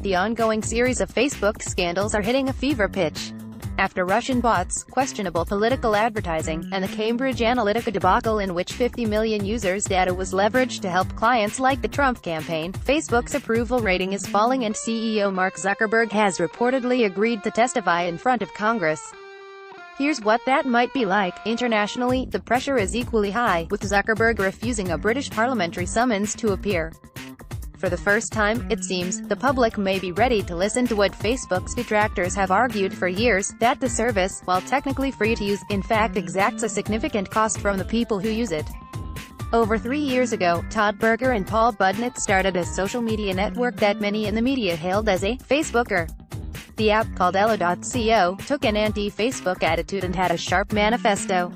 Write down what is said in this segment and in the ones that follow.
the ongoing series of Facebook scandals are hitting a fever pitch. After Russian bots, questionable political advertising, and the Cambridge Analytica debacle in which 50 million users' data was leveraged to help clients like the Trump campaign, Facebook's approval rating is falling and CEO Mark Zuckerberg has reportedly agreed to testify in front of Congress. Here's what that might be like. Internationally, the pressure is equally high, with Zuckerberg refusing a British parliamentary summons to appear. For the first time, it seems, the public may be ready to listen to what Facebook's detractors have argued for years, that the service, while technically free to use, in fact exacts a significant cost from the people who use it. Over 3 years ago, Todd Berger and Paul Budnitz started a social media network that many in the media hailed as a Facebooker. The app, called Elo.co, took an anti-Facebook attitude and had a sharp manifesto.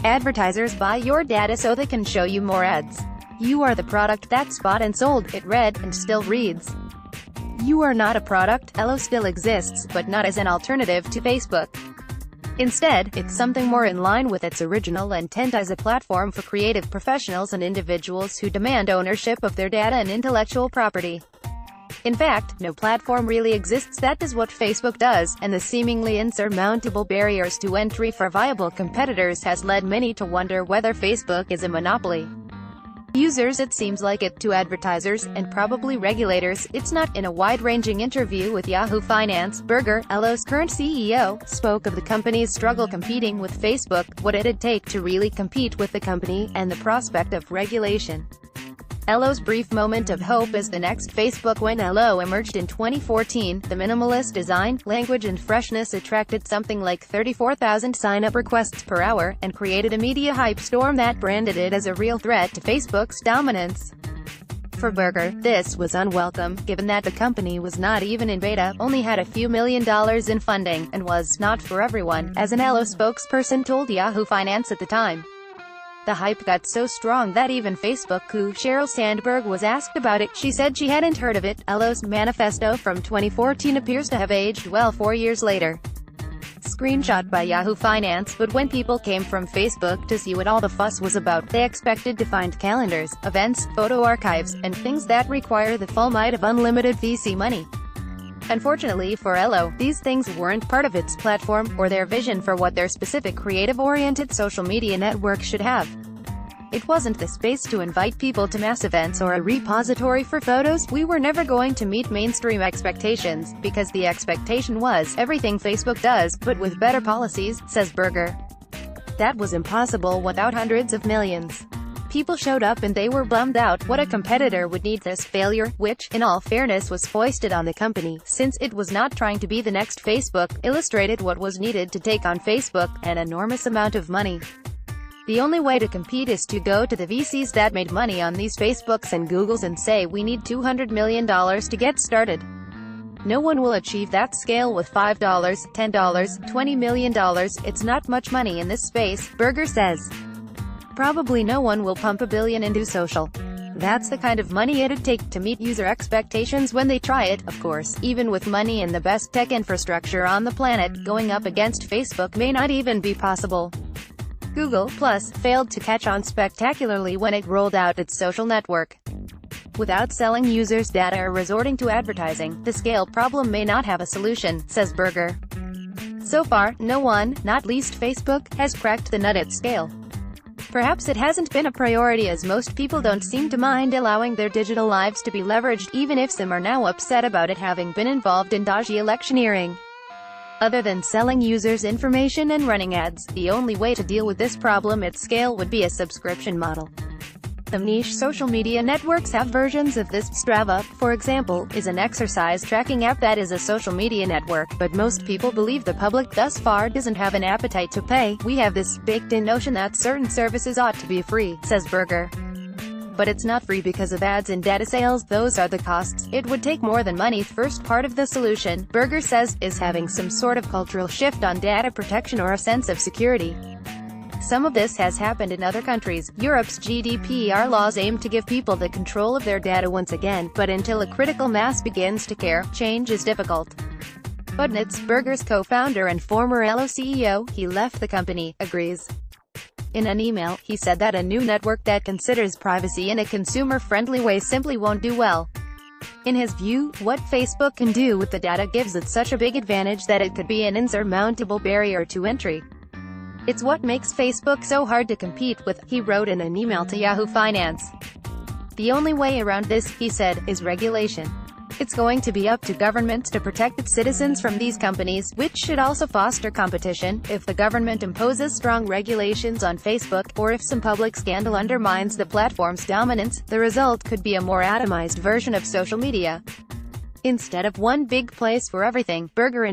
Advertisers buy your data so they can show you more ads. You are the product that's bought and sold, it read, and still reads. You are not a product. Elo still exists, but not as an alternative to Facebook. Instead, it's something more in line with its original intent as a platform for creative professionals and individuals who demand ownership of their data and intellectual property. In fact, no platform really exists that does what Facebook does, and the seemingly insurmountable barriers to entry for viable competitors has led many to wonder whether Facebook is a monopoly. Users, it seems like it; to advertisers, and probably regulators, it's not. In a wide-ranging interview with Yahoo Finance, Berger, Elo's current CEO, spoke of the company's struggle competing with Facebook, what it'd take to really compete with the company, and the prospect of regulation. Elo's brief moment of hope is the next Facebook. When Elo emerged in 2014, the minimalist design, language and freshness attracted something like 34,000 sign-up requests per hour, and created a media hype storm that branded it as a real threat to Facebook's dominance. For Berger, this was unwelcome, given that the company was not even in beta, only had a few $1 million in funding, and was not for everyone, as an Elo spokesperson told Yahoo Finance at the time. The hype got so strong that even Facebook COO Sheryl Sandberg was asked about it. She said she hadn't heard of it. Elo's manifesto from 2014 appears to have aged well 4 years later. Screenshot by Yahoo Finance. But when people came from Facebook to see what all the fuss was about, they expected to find calendars, events, photo archives, and things that require the full might of unlimited VC money. Unfortunately for Elo, these things weren't part of its platform, or their vision for what their specific creative-oriented social media network should have. It wasn't the space to invite people to mass events or a repository for photos. We were never going to meet mainstream expectations, because the expectation was everything Facebook does, but with better policies, says Berger. That was impossible without hundreds of millions. People showed up and they were bummed out. What a competitor would need this failure, which, in all fairness, was foisted on the company, since it was not trying to be the next Facebook, illustrated what was needed to take on Facebook: an enormous amount of money. The only way to compete is to go to the VCs that made money on these Facebooks and Googles and say, we need $200 million to get started. No one will achieve that scale with $5, $10, $20 million. It's not much money in this space, Berger says. Probably no one will pump $1 billion into social. That's the kind of money it'd take to meet user expectations when they try it. Of course, even with money and the best tech infrastructure on the planet, going up against Facebook may not even be possible. Google Plus failed to catch on spectacularly when it rolled out its social network. Without selling users' data or resorting to advertising, the scale problem may not have a solution, says Berger. So far, no one, not least Facebook, has cracked the nut at scale. Perhaps it hasn't been a priority, as most people don't seem to mind allowing their digital lives to be leveraged, even if some are now upset about it having been involved in dodgy electioneering. Other than selling users information and running ads, the only way to deal with this problem at scale would be a subscription model. Some niche social media networks have versions of this. Strava, for example, is an exercise tracking app that is a social media network, but most people believe the public thus far doesn't have an appetite to pay. We have this baked-in notion that certain services ought to be free, says Berger. But it's not free because of ads and data sales. Those are the costs. It would take more than money. First part of the solution, Berger says, is having some sort of cultural shift on data protection or a sense of security. Some of this has happened in other countries. Europe's GDPR laws aim to give people the control of their data once again, but until a critical mass begins to care, change is difficult. Budnitz, Berger's co-founder and former Elo CEO, he left the company, agrees. In an email, he said that a new network that considers privacy in a consumer-friendly way simply won't do well. In his view, what Facebook can do with the data gives it such a big advantage that it could be an insurmountable barrier to entry. It's what makes Facebook so hard to compete with, he wrote in an email to Yahoo Finance. The only way around this, he said, is regulation. It's going to be up to governments to protect its citizens from these companies, which should also foster competition. If the government imposes strong regulations on Facebook, or if some public scandal undermines the platform's dominance, the result could be a more atomized version of social media. Instead of one big place for everything, Berger